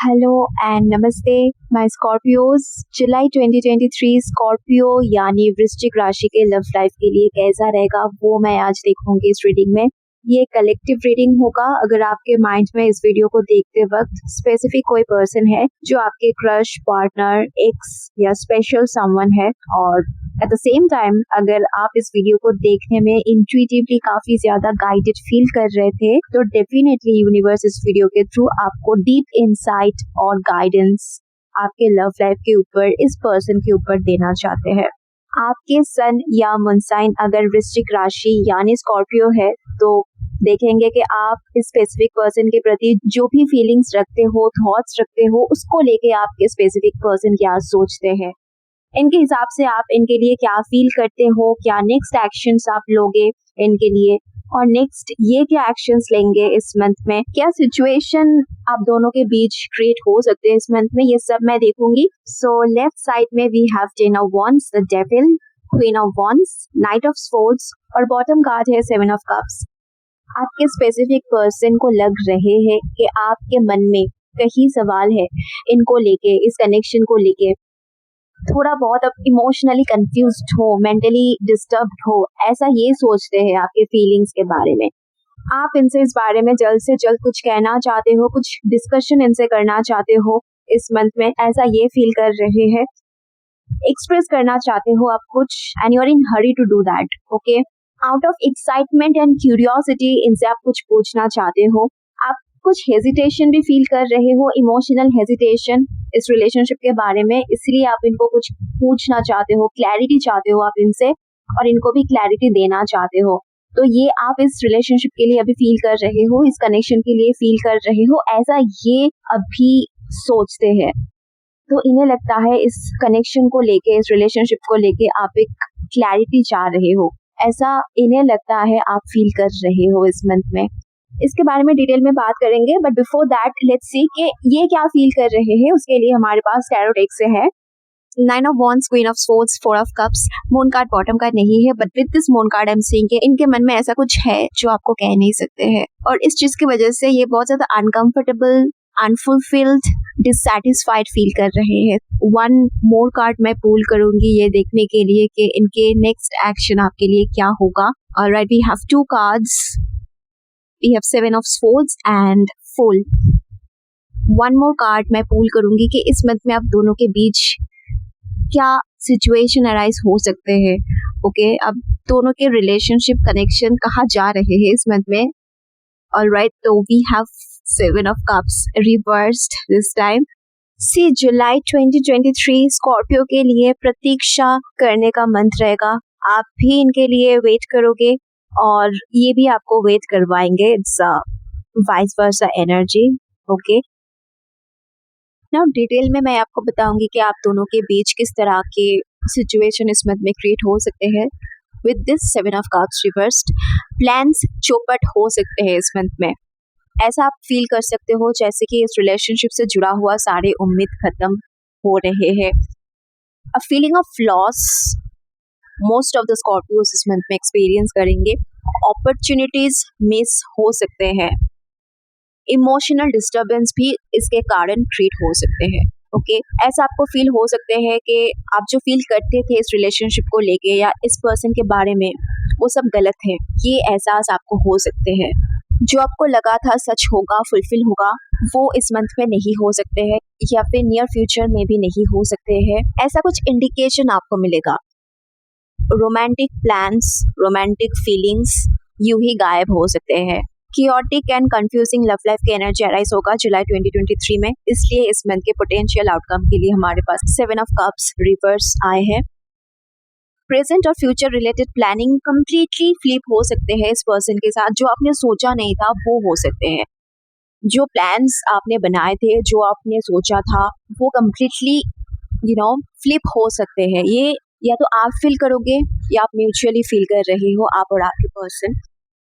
Hello and नमस्ते my Scorpios. July 2023 Scorpio यानी वृश्चिक राशि के लव लाइफ के लिए कैसा रहेगा वो मैं आज देखूंगी इस रीडिंग में। ये कलेक्टिव रीडिंग होगा। अगर आपके माइंड में इस वीडियो को देखते वक्त स्पेसिफिक कोई पर्सन है जो आपके क्रश, पार्टनर, एक्स या स्पेशल समवन है, और एट द सेम टाइम अगर आप इस वीडियो को देखने में इंट्यूटिवली काफी ज्यादा गाइडेड फील कर रहे थे, तो डेफिनेटली यूनिवर्स इस वीडियो के थ्रू आपको डीप इंसाइट और गाइडेंस आपके लव लाइफ के ऊपर, इस पर्सन के ऊपर देना चाहते हैं। आपके सन या मून साइन अगर वृश्चिक राशि यानी स्कॉर्पियो है, तो देखेंगे कि आप इस स्पेसिफिक पर्सन के प्रति जो भी फीलिंग्स रखते हो, थॉट्स रखते हो, उसको लेके आपके स्पेसिफिक पर्सन क्या सोचते हैं, इनके हिसाब से आप इनके लिए क्या फील करते हो, क्या नेक्स्ट एक्शंस आप लोगे इनके लिए, और नेक्स्ट ये क्या एक्शंस लेंगे इस मंथ में, क्या सिचुएशन आप दोनों के बीच क्रिएट हो सकते हैं इस मंथ में, ये सब मैं देखूंगी। सो लेफ्ट साइड में we have ten of wands, the devil, queen of wands, knight of swords, और बॉटम कार्ड है सेवन ऑफ कप्स। आपके स्पेसिफिक पर्सन को लग रहे हैं कि आपके मन में कहीं सवाल है इनको लेके, इस कनेक्शन को लेके, थोड़ा बहुत अब इमोशनली कंफ्यूज्ड हो, मेंटली डिस्टर्ब्ड हो, ऐसा ये सोचते हैं आपके फीलिंग्स के बारे में। आप इनसे इस बारे में जल्द से जल्द कुछ कहना चाहते हो, कुछ डिस्कशन इनसे करना चाहते हो इस मंथ में, ऐसा ये फील कर रहे हैं। एक्सप्रेस करना चाहते हो आप कुछ, and you are in hurry to do that. Okay, out of excitement and curiosity इनसे आप कुछ पूछना चाहते हो। आप कुछ हेजिटेशन भी फील कर रहे हो, इमोशनल हेजिटेशन इस रिलेशनशिप के बारे में, इसलिए आप इनको कुछ पूछना चाहते हो, क्लैरिटी चाहते हो आप इनसे, और इनको भी क्लैरिटी देना चाहते हो। तो ये आप इस रिलेशनशिप के लिए अभी फील कर रहे हो, इस कनेक्शन के लिए फील कर रहे हो, ऐसा ये अभी सोचते हैं। तो इन्हें लगता है इस कनेक्शन को लेके, इस रिलेशनशिप को लेके आप एक क्लैरिटी चाह रहे हो, ऐसा इन्हें लगता है आप फील कर रहे हो इस मंथ में। इसके बारे में डिटेल में बात करेंगे, but before that let's see कि ये क्या फील कर रहे हैं। उसके लिए हमारे पास टैरो डेक से है nine of wands, queen of swords, four of cups. Moon card bottom card नहीं है, but with this moon card I am seeing कि इनके मन में ऐसा कुछ है जो आपको कह नहीं सकते हैं, और इस चीज की वजह से ये बहुत ज्यादा अनकंफर्टेबल, अनफुलफिल्ड, डिससैटिस्फाइड फील कर रहे हैं। वन मोर कार्ड मैं पुल करूंगी ये देखने के लिए कि इनके नेक्स्ट एक्शन आपके लिए क्या होगा। Alright, we have two cards, we have seven of swords and fool. One more card मैं पुल करूंगी कि इस मंथ में आप दोनों के बीच क्या सिचुएशन अराइज हो सकते हैं। ओके, अब दोनों के रिलेशनशिप कनेक्शन कहाँ जा रहे हैं इस मंथ में। ऑलराइट, तो we have seven of cups reversed this time. See, जुलाई 2023 स्कॉर्पियो के लिए प्रतीक्षा करने का मंथ रहेगा। आप भी इनके लिए वेट करोगे और ये भी आपको वेट करवाएंगे। It's vice versa energy. Okay, now detail में मैं आपको बताऊंगी कि आप दोनों के बीच किस तरह के सिचुएशन इस मंथ में क्रिएट हो सकते हैं with this seven of cups reversed. Plans चौपट हो सकते हैं इस मंथ में। ऐसा आप फील कर सकते हो जैसे कि इस रिलेशनशिप से जुड़ा हुआ सारे उम्मीद खत्म हो रहे हैं। A feeling of loss most of the Scorpios इस मंथ में एक्सपीरियंस करेंगे। अपॉर्चुनिटीज मिस हो सकते हैं। इमोशनल डिस्टर्बेंस भी इसके कारण क्रिएट हो सकते हैं। ओके, ऐसा आपको फील हो सकते हैं कि आप जो फील करते थे इस रिलेशनशिप को लेके या इस पर्सन के बारे में, वो सब गलत है। ये एहसास आपको हो सकते हैं। जो आपको लगा था सच होगा, फुलफिल होगा, वो इस मंथ में नहीं हो सकते हैं, या फिर नियर फ्यूचर में भी नहीं हो सकते हैं। ऐसा कुछ इंडिकेशन आपको मिलेगा। रोमांटिक प्लान्स, रोमांटिक फीलिंग्स यूं ही गायब हो सकते हैं। Chaotic and confusing love life की एनर्जी अराइज होगा जुलाई 2023 में, इसलिए इस मंथ के पोटेंशियल आउटकम के लिए हमारे पास सेवन ऑफ कप्स रिवर्स आए हैं। प्रेजेंट और future related planning completely flip हो सकते हैं इस पर्सन के साथ। जो आपने सोचा नहीं था वो हो सकते हैं। जो प्लान्स आपने बनाए थे, जो आपने सोचा था, वो कंप्लीटली फ्लिप हो सकते हैं। ये या तो आप फील करोगे या आप म्यूचुअली फील कर रहे हो, आप और आपके पर्सन।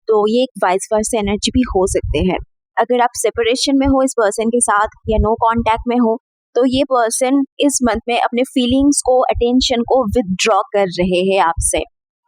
तो ये एक वाइस वर्सा एनर्जी भी हो सकते हैं। अगर आप सेपरेशन में हो इस पर्सन के साथ या नो कांटेक्ट में हो, तो ये पर्सन इस मंथ में अपने फीलिंग्स को, अटेंशन को विदड्रॉ कर रहे हैं आपसे।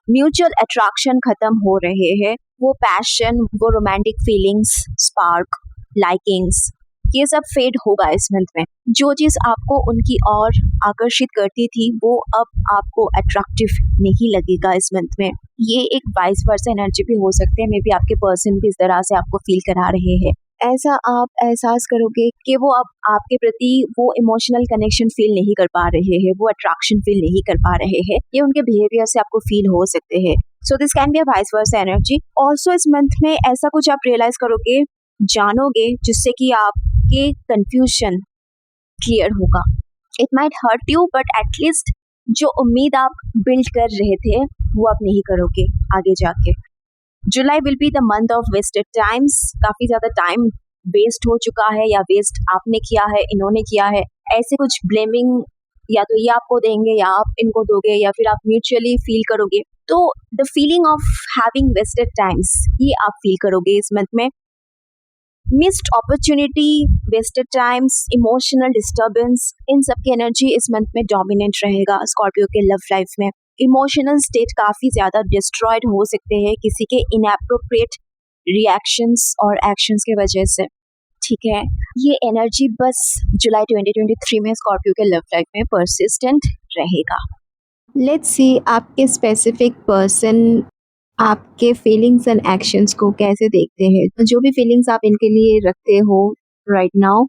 म्यूचुअल अट्रैक्शन खत्म हो रहे हैं। वो पैशन, वो रोमांटिक फीलिंग्स, स्पार्क, लाइकिंग्स, ये सब फेड होगा इस मंथ में। जो चीज आपको उनकी ओर आकर्षित करती थी वो अब आपको अट्रैक्टिव नहीं लगेगा इस मंथ में। ये एक वाइस वर्सा एनर्जी भी हो सकते हैं, मे बी आपके पर्सन भी इस तरह से आपको फील करा रहे हैं। ऐसा आप एहसास करोगे कि वो अब आपके प्रति वो इमोशनल कनेक्शन फील नहीं कर पा रहे हैं, वो अट्रैक्शन फील नहीं कर पा रहे हैं। ये उनके बिहेवियर से आपको फील हो सकते हैं। So this can be a vice versa energy. Also इस मंथ में ऐसा कुछ आप रियलाइज करोगे, जानोगे, जिससे कि आपके कंफ्यूजन क्लियर होगा। It might hurt you but at least जो उम्मीद आप बिल्ड कर रहे थे वो आप नहीं करोगे आगे जाके। July will be the month of wasted times. काफी ज्यादा टाइम वेस्ट हो चुका है, या वेस्ट आपने किया है, इन्होंने किया है, ऐसे कुछ ब्लेमिंग या तो ये आपको देंगे या आप इनको दोगे, या फिर आप म्यूचुअली फील करोगे। तो the feeling of having wasted times ये आप फील करोगे इस मंथ में। Missed opportunity, wasted times, emotional disturbance, इन सब की एनर्जी इस मंथ में डोमिनेंट रहेगा स्कॉर्पियो के लव लाइफ में। इमोशनल स्टेट काफी ज्यादा डिस्ट्रॉयड हो सकते हैं किसी के इनएप्रोप्रिएट रिएक्शंस और एक्शंस के वजह से। ठीक है, ये एनर्जी बस जुलाई 2023 में स्कॉर्पियो के लव लाइफ में परसिस्टेंट रहेगा। लेट्स सी आपके स्पेसिफिक पर्सन आपके फीलिंग्स एंड एक्शंस को कैसे देखते हैं। जो भी फीलिंग्स आप इनके लिए रखते हो राइट नाउ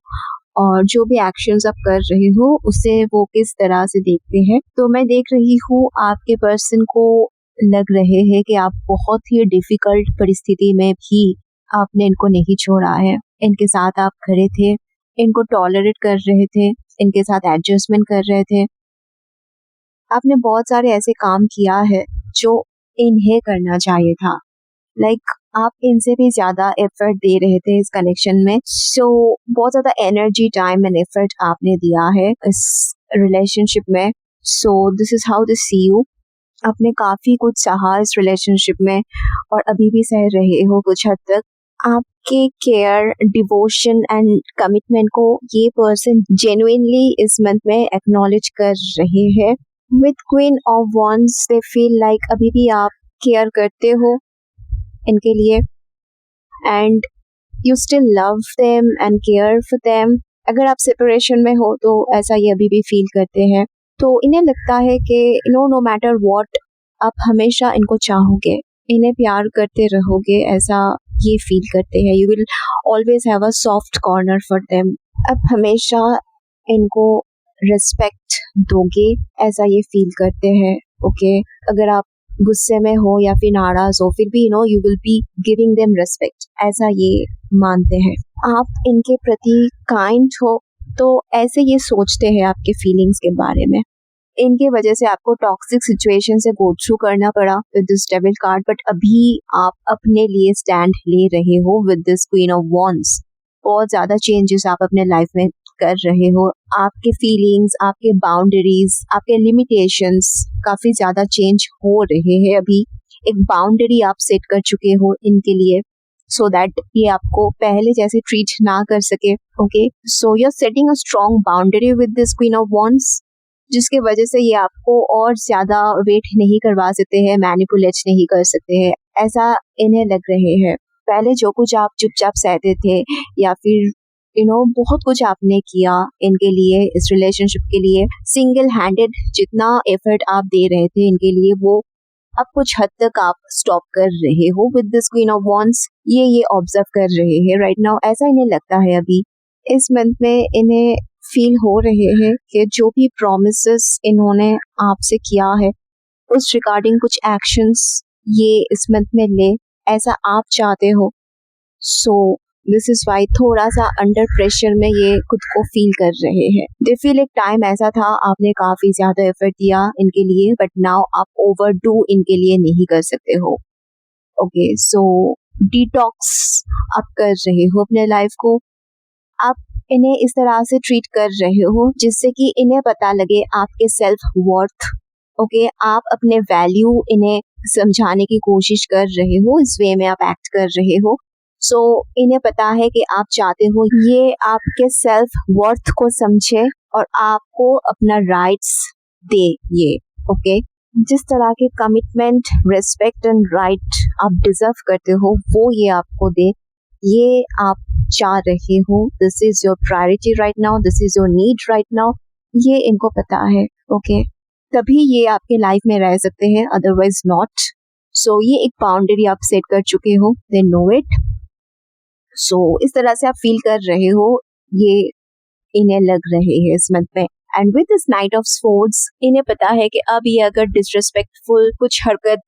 और जो भी एक्शंस आप कर रहे हो उसे वो किस तरह से देखते हैं। तो मैं देख रही हूँ आपके पर्सन को लग रहे हैं कि आप बहुत ही डिफिकल्ट परिस्थिति में भी आपने इनको नहीं छोड़ा है। इनके साथ आप खड़े थे, इनको टॉलरेट कर रहे थे, इनके साथ एडजस्टमेंट कर रहे थे। आपने बहुत सारे ऐसे काम किया है जो इन्हें करना चाहिए था। लाइक आप इनसे भी ज्यादा एफर्ट दे रहे थे इस कनेक्शन में। सो बहुत ज्यादा एनर्जी, टाइम एंड एफर्ट आपने दिया है इस रिलेशनशिप में। So this is how this see you. आपने काफी कुछ सहा इस रिलेशनशिप में और अभी भी सह रहे हो कुछ हद तक। आपके केयर, डिवोशन एंड कमिटमेंट को ये पर्सन जेन्युइनली इस मंथ में एक्नॉलेज कर रहे हैं। With queen of wands they feel like अभी भी आप केयर करते हो इनके लिए and you still love them and care for them. अगर आप सेपरेशन में हो तो ऐसा ये अभी भी फील करते हैं। तो इन्हें लगता है कि नो मैटर व्हाट आप हमेशा इनको चाहोगे, इन्हें प्यार करते रहोगे, ऐसा ये फील करते हैं। You will always have a soft corner for them. आप हमेशा इनको रिस्पेक्ट दोगे, ऐसा ये फील करते हैं। ओके, अगर आप गुस्से में हो या फिर नाराज हो फिर भी you will be giving them respect, ऐसा ये मानते हैं। आप इनके प्रति काइंड हो तो ऐसे ये सोचते हैं आपके फीलिंग्स के बारे में। इनके वजह से आपको टॉक्सिक सिचुएशन से गो थ्रू करना पड़ा with this devil card, but अभी आप अपने लिए स्टैंड ले रहे हो with this queen of wands. बहुत ज्यादा चेंजेस आप अपने लाइफ में कर रहे हो। आपके फीलिंग्स, आपके बाउंड्रीज, आपके लिमिटेशंस काफी ज्यादा चेंज हो रहे हैं। अभी एक बाउंड्री आप सेट कर चुके हो इनके लिए सो दैट ये आपको पहले जैसे ट्रीट ना कर सके। Okay, so you are setting a strong boundary with this queen of wands, जिसके वजह से ये आपको और ज्यादा वेट नहीं करवा सकते हैं, मैनिपुलेट नहीं कर सकते हैं, ऐसा इन्हें लग रहे हैं। पहले जो कुछ आप चुपचाप सहते थे या फिर बहुत कुछ आपने किया इनके लिए, इस रिलेशनशिप के लिए, सिंगल हैंडेड जितना एफर्ट आप दे रहे थे इनके लिए, वो अब कुछ हद तक आप स्टॉप कर रहे हो with this queen of wands. ये ऑब्जर्व कर रहे हैं राइट नाउ, ऐसा इन्हें लगता है। अभी इस मंथ में इन्हें फील हो रहे हैं कि जो भी प्रॉमिसेस इन्होंने आपसे किया है उस रिगार्डिंग कुछ एक्शंस ये इस मंथ में ले, ऐसा आप चाहते हो। सो दिस इज वाई थोड़ा सा अंडर प्रेशर में ये खुद को फील कर रहे हैं। दे फील एक टाइम ऐसा था आपने काफी ज्यादा एफर्ट दिया इनके लिए, बट नाउ आप ओवरडू इनके लिए नहीं कर सकते हो। ओके, सो डिटॉक्स आप कर रहे हो अपने लाइफ को। आप इन्हें इस तरह से ट्रीट कर रहे हो जिससे कि इन्हें पता लगे आपके सेल्फ वर्थ। ओके, आप अपने वैल्यू इन्हें समझाने की कोशिश कर रहे हो, इस वे में आप एक्ट कर रहे हो। सो इन्हें पता है कि आप चाहते हो ये आपके सेल्फ वर्थ को समझे और आपको अपना राइट्स दे ये। ओके, जिस तरह के कमिटमेंट, रिस्पेक्ट एंड राइट आप डिजर्व करते हो वो ये आपको दे, ये आप चाह रहे हो, this is your priority right now, this is your need right now, ये इनको पता है. ओके, तभी ये आपके लाइफ में रह सकते हैं, अदरवाइज नॉट. सो ये एक बाउंड्री आप सेट कर चुके हो, दे नो इट. सो इस तरह से आप फील कर रहे हो, ये इन्हें लग रहे हैं इस मंथ में. And with this night of sports, इन्हें पता है कि अब ये अगर डिसरिस्पेक्टफुल कुछ हरकत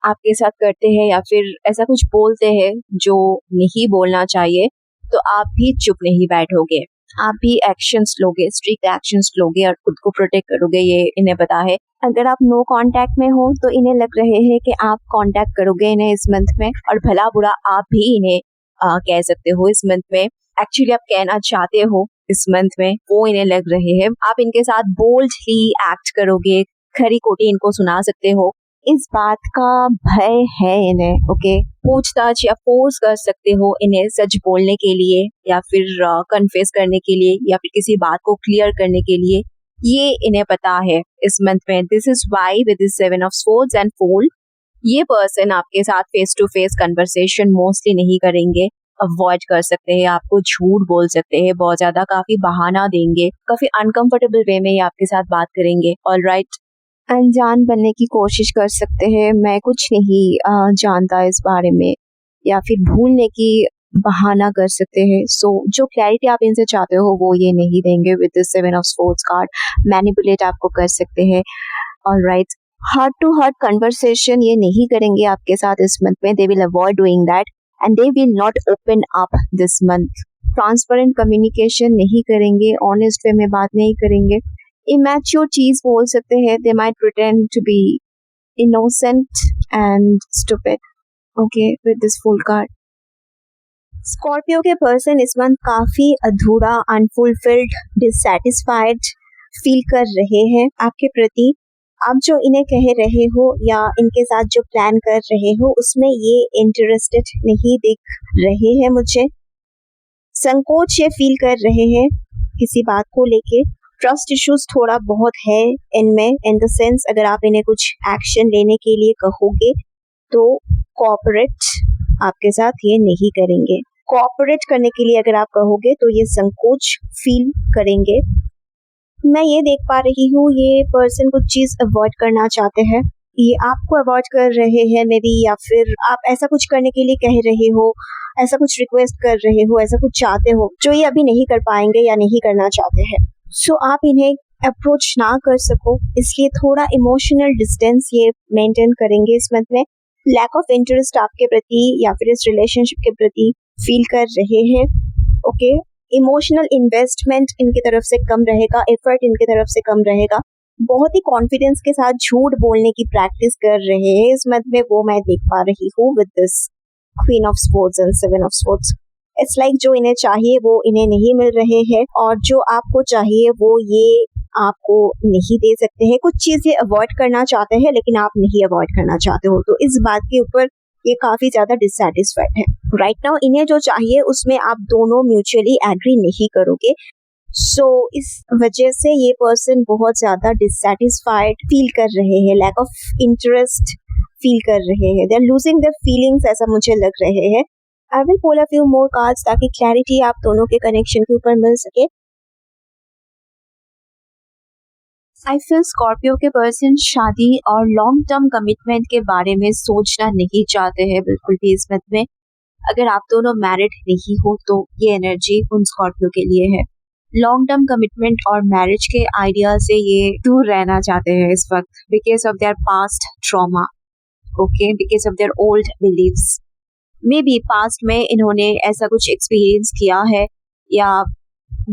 आपके साथ करते हैं या फिर ऐसा कुछ बोलते हैं जो नहीं बोलना चाहिए, तो आप भी चुप नहीं बैठोगे, आप भी एक्शंस लोगे, स्ट्रिक्ट एक्शंस लोगे और खुद को प्रोटेक्ट करोगे, ये इन्हें पता है. अगर आप नो कांटेक्ट में हो तो इन्हें लग रहे हैं कि आप कांटेक्ट करोगे इन्हें इस मंथ में, और भला बुरा आप भी इन्हें कह सकते हो इस मंथ में. एक्चुअली आप कहना चाहते हो इस मंथ में, वो इन्हें लग रहे हैं. आप इनके साथ बोल्डली एक्ट करोगे, खरी खोटी इनको सुना सकते हो, इस बात का भय है इन्हें. ओके, पूछताछ या फोर्स कर सकते हो इन्हें सच बोलने के लिए या फिर कन्फेस करने के लिए या फिर किसी बात को क्लियर करने के लिए, ये इन्हें पता है इस मंथ में. This is why with this 7 of swords and fool, ये पर्सन आपके साथ face to face conversation mostly नहीं करेंगे, अवॉइड कर सकते हैं, आपको झूठ बोल सकते हैं बहुत ज्यादा, काफी बहाना देंगे, काफी अनकंफर्टेबल वे में ये आपके साथ बात करेंगे. ऑलराइट, अनजान बनने की कोशिश कर सकते हैं, मैं कुछ नहीं जानता इस बारे में, या फिर भूलने की बहाना कर सकते हैं. सो जो क्लैरिटी आप इनसे चाहते हो वो ये नहीं देंगे. With this 7 of swords card, manipulate आपको कर सकते हैं. Alright, heart to heart conversation ये नहीं करेंगे आपके साथ इस मंथ में, they will avoid doing that and they will not open up this month. Transparent communication नहीं करेंगे, ऑनेस्ट वे में बात नहीं करेंगे, इमैच्योर चीज बोल सकते हैं, they might pretend to be innocent and stupid. Okay, with this full card, Scorpio के पर्सन इस मंथ काफी अधूरा, अनफुलफिल्ड, डिससैटिस्फाइड फील कर रहे हैं आपके प्रति. आप जो इन्हें कह रहे हो या इनके साथ जो प्लान कर रहे हो उसमें ये इंटरेस्टेड नहीं दिख रहे हैं मुझे. संकोच ये फील कर रहे हैं किसी बात को लेके. ट्रस्ट इश्यूज थोड़ा बहुत है इनमें, इन द सेंस अगर आप इन्हें कुछ एक्शन लेने के लिए कहोगे तो कोऑपरेट आपके साथ ये नहीं करेंगे. कोऑपरेट करने के लिए अगर आप कहोगे तो ये संकोच फील करेंगे. मैं ये देख पा रही हूँ ये पर्सन कुछ चीज अवॉइड करना चाहते हैं, ये आपको अवॉइड कर रहे हैं मे बी, या फिर आप ऐसा कुछ करने के लिए कह रहे हो, ऐसा कुछ रिक्वेस्ट कर रहे हो, ऐसा कुछ चाहते हो जो ये अभी नहीं कर पाएंगे या नहीं करना चाहते हैं. सो आप इन्हें अप्रोच ना कर सको इसलिए थोड़ा इमोशनल डिस्टेंस ये मेंटेन करेंगे इस मंथ में. लैक ऑफ इंटरेस्ट आपके प्रति या फिर इस रिलेशनशिप के प्रति फील कर रहे हैं. ओके, इमोशनल इन्वेस्टमेंट इनकी तरफ से कम रहेगा, एफर्ट इनकी तरफ से कम रहेगा. बहुत ही कॉन्फिडेंस के साथ झूठ बोलने की प्रैक्टिस कर रहे हैं इस मंथ में, वो मैं देख पा रही हूँ with this queen of swords and 7 of swords. It's like जो इन्हें चाहिए वो इन्हें नहीं मिल रहे हैं और जो आपको चाहिए वो ये आपको नहीं दे सकते हैं. कुछ चीजें अवॉइड करना चाहते हैं लेकिन आप नहीं अवॉइड करना चाहते हो, तो इस बात के ऊपर ये काफी ज्यादा डिससैटिस्फाइड है. राइट नाउ इन्हें जो चाहिए उसमें आप दोनों म्यूचुअली एग्री नहीं करोगे. सो इस वजह से ये पर्सन बहुत ज्यादा डिससैटिस्फाइड फील कर रहे हैं, लैक ऑफ इंटरेस्ट फील कर रहे हैं, they are losing their feelings, ऐसा मुझे लग रहे हैं. I will pull a few more cards ताकि क्लैरिटी आप दोनों के कनेक्शन के ऊपर मिल सके. आई फील स्कॉर्पियो के पर्सन शादी और लॉन्ग टर्म कमिटमेंट के बारे में सोचना नहीं चाहते हैं बिल्कुल भी इस मंथ में. अगर आप दोनों मैरिड नहीं हो तो ये एनर्जी उन स्कॉर्पियो के लिए है. लॉन्ग टर्म कमिटमेंट और मैरिज के आइडिया से ये दूर रहना चाहते हैं इस वक्त, because of their past trauma. Okay, because of their old beliefs. Maybe past में इन्होंने ऐसा कुछ एक्सपीरियंस किया है या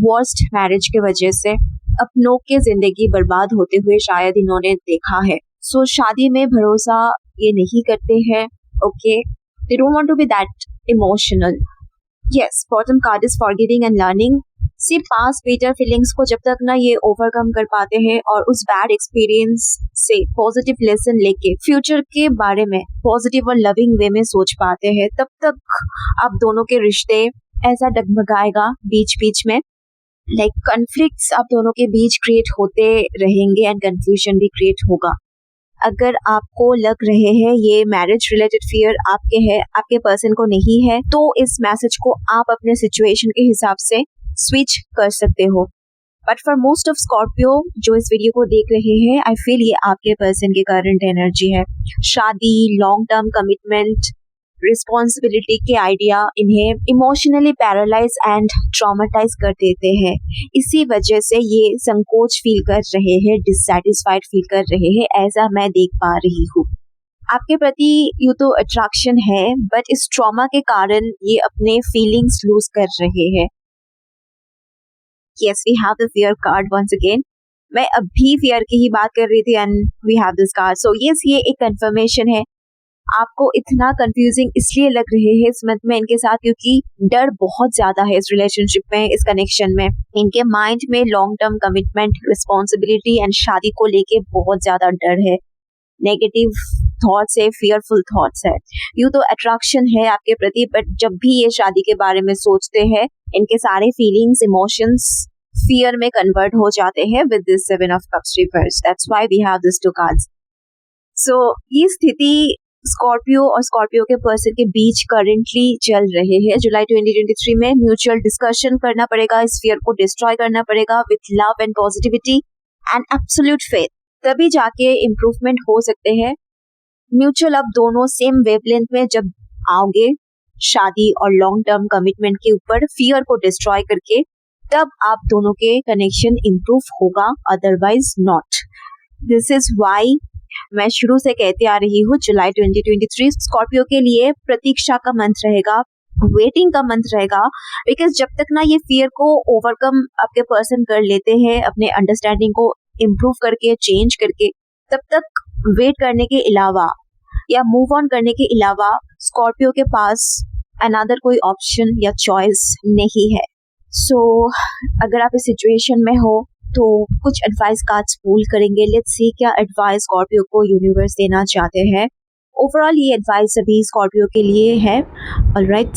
वर्स्ट मैरिज के वजह से अपनों की जिंदगी बर्बाद होते हुए शायद इन्होंने देखा है. सो शादी में भरोसा ये नहीं करते हैं. Okay, they don't want to be that emotional. Yes, bottom card is forgiving and learning. सिर्फ पास्ट बिटर फीलिंग्स को जब तक ना ये ओवरकम कर पाते हैं और उस बैड एक्सपीरियंस से पॉजिटिव लेसन लेके फ्यूचर के बारे में पॉजिटिव और लविंग वे में सोच पाते हैं, तब तक आप दोनों के रिश्ते ऐसा डगमगाएगा बीच बीच में. कॉन्फ्लिक्ट्स आप दोनों के बीच क्रिएट होते रहेंगे एंड कंफ्यूजन भी क्रिएट होगा. अगर आपको लग रहे हैं ये मैरिज रिलेटेड फियर आपके है, आपके पर्सन को नहीं है, तो इस मैसेज को आप अपने सिचुएशन के हिसाब से स्विच कर सकते हो। But for most of Scorpio जो इस वीडियो को देख रहे हैं, आई फील ये आपके पर्सन की करंट एनर्जी है। शादी, लॉन्ग टर्म कमिटमेंट, रिस्पॉन्सिबिलिटी के आइडिया इन्हें इमोशनली पैरालाइज एंड ट्रॉमेटाइज कर देते हैं। इसी वजह से ये संकोच फील कर रहे हैं, डिससैटिस्फाइड फील कर रहे हैं, ऐसा मैं देख पा रही हूँ। आपके प्रति यूं तो अट्रैक्शन है, बट इस ट्रॉमा के कारण ये अपने फीलिंग्स लूज कर रहे हैं। Yes, we have the fear card once again. मैं अभी fear की ही बात कर रही थी and we have this card. So yes, ये एक confirmation है। आपको इतना confusing इसलिए लग रहे हैं इस मंथ में इनके साथ, क्योंकि डर बहुत ज्यादा है इस रिलेशनशिप में, इस कनेक्शन में। इनके माइंड में long term commitment, responsibility and शादी को लेके बहुत ज्यादा डर है। नेगेटिव थॉट्स है, फियरफुल थॉट्स है। यूं तो अट्रैक्शन है आपके प्रति, बट जब भी ये शादी के बारे में सोचते हैं, इनके सारे फीलिंग्स, इमोशंस फियर में कन्वर्ट हो जाते हैं with this 7 of cups reverse. That's why we have this 2 cards. So ये स्थिति स्कॉर्पियो और स्कॉर्पियो के पर्सन के बीच करंटली चल रहे हैं। जुलाई 2023 में म्यूचुअल डिस्कशन करना पड़ेगा, इस फियर को डिस्ट्रॉय करना पड़ेगा with love and positivity and absolute faith, तभी जाके इम्प्रूवमेंट हो सकते हैं। म्यूचुअल अब दोनों सेम वेवलेंथ में जब आओगे शादी और लॉन्ग टर्म कमिटमेंट के ऊपर फियर को डिस्ट्रॉय करके, तब आप दोनों के कनेक्शन इम्प्रूव होगा, otherwise not. This is why मैं शुरू से कहती आ रही हूँ, जुलाई 2023 स्कॉर्पियो के लिए प्रतीक्षा का मंथ रहेगा, वेटिंग का मंथ रहेगा। बिकॉज जब तक ना ये फियर को ओवरकम आपके पर्सन कर लेते हैं, अपने अंडरस्टैंडिंग को इम्प्रूव करके, चेंज करके, तब तक वेट करने के अलावा या मूव ऑन करने के अलावा स्कॉर्पियो के पास अनदर कोई ऑप्शन या चॉइस नहीं है। सो अगर आप इस सिचुएशन में हो तो कुछ एडवाइस कार्ड्स पुल करेंगे। लेट्स सी क्या एडवाइस स्कॉर्पियो को यूनिवर्स देना चाहते हैं। ओवरऑल ये एडवाइस अभी स्कॉर्पियो के लिए है। ऑलराइट,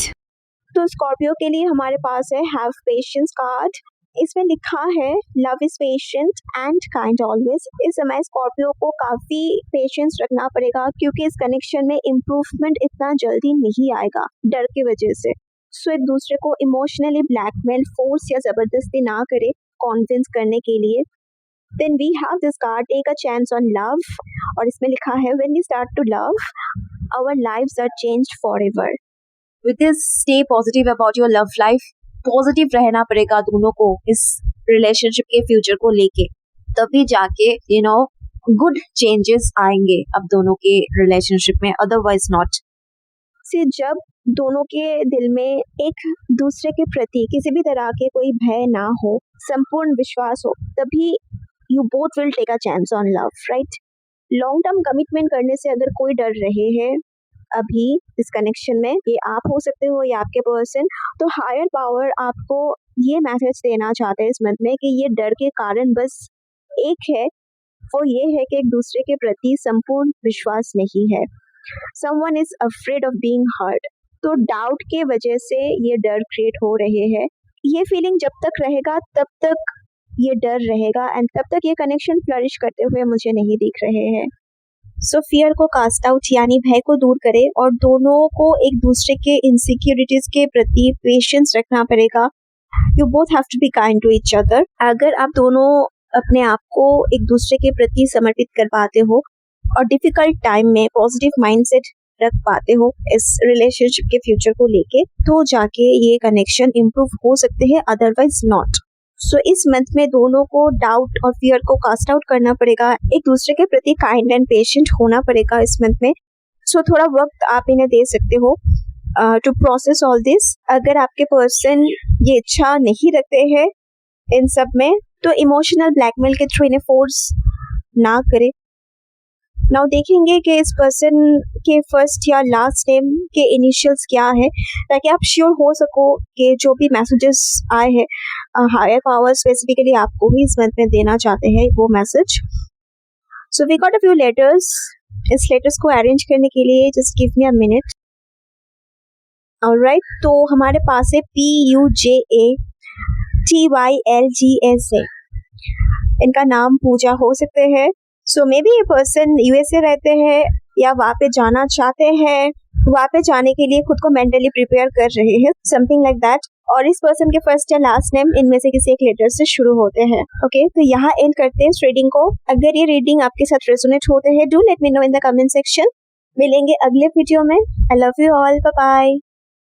तो स्कॉर्पियो के लिए हमारे पास है हैव पेशेंस कार्ड। इसमें लिखा है love is patient and kind always. इस समय स्कॉर्पियो को काफी पेशेंस रखना पड़ेगा, क्योंकि इस कनेक्शन में इम्प्रूवमेंट इतना जल्दी नहीं आएगा डर की वजह से। सो एक दूसरे को इमोशनली ब्लैकमेल, फोर्स या जबरदस्ती ना करे कॉन्विंस करने के लिए। Then we have this card take a chance on love, और इसमें लिखा है when we start to love our lives are changed forever. With this stay positive about your love life. Positive रहना पड़ेगा दोनों को इस रिलेशनशिप के फ्यूचर को लेके, तभी जाके गुड चेंजेस आएंगे अब दोनों के रिलेशनशिप में, अदरवाइज नॉट। से जब दोनों के दिल में एक दूसरे के प्रति किसी भी तरह के कोई भय ना हो, संपूर्ण विश्वास हो, तभी you both will take a chance on love, right. Long term commitment करने से अगर कोई डर रहे हैं अभी इस कनेक्शन में, ये आप हो सकते हो या आपके पर्सन, तो हायर पावर आपको ये मैसेज देना चाहते हैं इस मंथ में कि ये डर के कारण बस एक है, वो ये है कि एक दूसरे के प्रति संपूर्ण विश्वास नहीं है। Someone is afraid of being hurt, तो डाउट के वजह से ये डर क्रिएट हो रहे हैं। ये फीलिंग जब तक रहेगा तब तक ये डर रहेगा, एंड तब तक ये कनेक्शन फ्लरिश करते हुए मुझे नहीं दिख रहे हैं। सो फियर को कास्ट आउट यानी भय को दूर करें, और दोनों को एक दूसरे के इनसिक्योरिटीज के प्रति पेशेंस रखना पड़ेगा। You both have to be kind to each other. अगर आप दोनों अपने आप को एक दूसरे के प्रति समर्पित कर पाते हो और डिफिकल्ट टाइम में पॉजिटिव माइंडसेट रख पाते हो इस रिलेशनशिप के फ्यूचर को लेके, तो जाके ये कनेक्शन इम्प्रूव हो सकते हैं, अदरवाइज नॉट। सो इस मंथ में दोनों को डाउट और फियर को कास्ट आउट करना पड़ेगा, एक दूसरे के प्रति काइंड एंड पेशेंट होना पड़ेगा इस मंथ में। सो थोड़ा वक्त आप इन्हें दे सकते हो टू प्रोसेस ऑल दिस। अगर आपके पर्सन ये इच्छा नहीं रखते हैं इन सब में, तो इमोशनल ब्लैकमेल के थ्रू इन्हें फोर्स ना करे। नाउ देखेंगे कि इस पर्सन के फर्स्ट या लास्ट नेम के इनिशियल्स क्या है, ताकि आप श्योर हो सको कि जो भी मैसेजेस आए हैं हायर पावर स्पेसिफिकली आपको ही इस मंथ में देना चाहते हैं वो message. So we got a few letters. इस लेटर्स को अरेंज करने के लिए just give me a minute. Alright, तो हमारे पास है PUJATYLGSA। इनका नाम पूजा हो सकते हैं, सो मे बी ये पर्सन यूएसए रहते हैं या वहाँ पे जाना चाहते हैं, वहाँ पे जाने के लिए खुद को मेंटली प्रिपेयर कर रहे हैं, समथिंग लाइक दैट। और इस पर्सन के फर्स्ट या लास्ट नेम इनमें से किसी एक लेटर से शुरू होते हैं। ओके, तो यहाँ एंड करते हैं इस रीडिंग को। अगर ये रीडिंग आपके साथ रेजोनेट होते हैं, do let me know in the comment section. मिलेंगे अगले वीडियो में। I love you all, bye bye.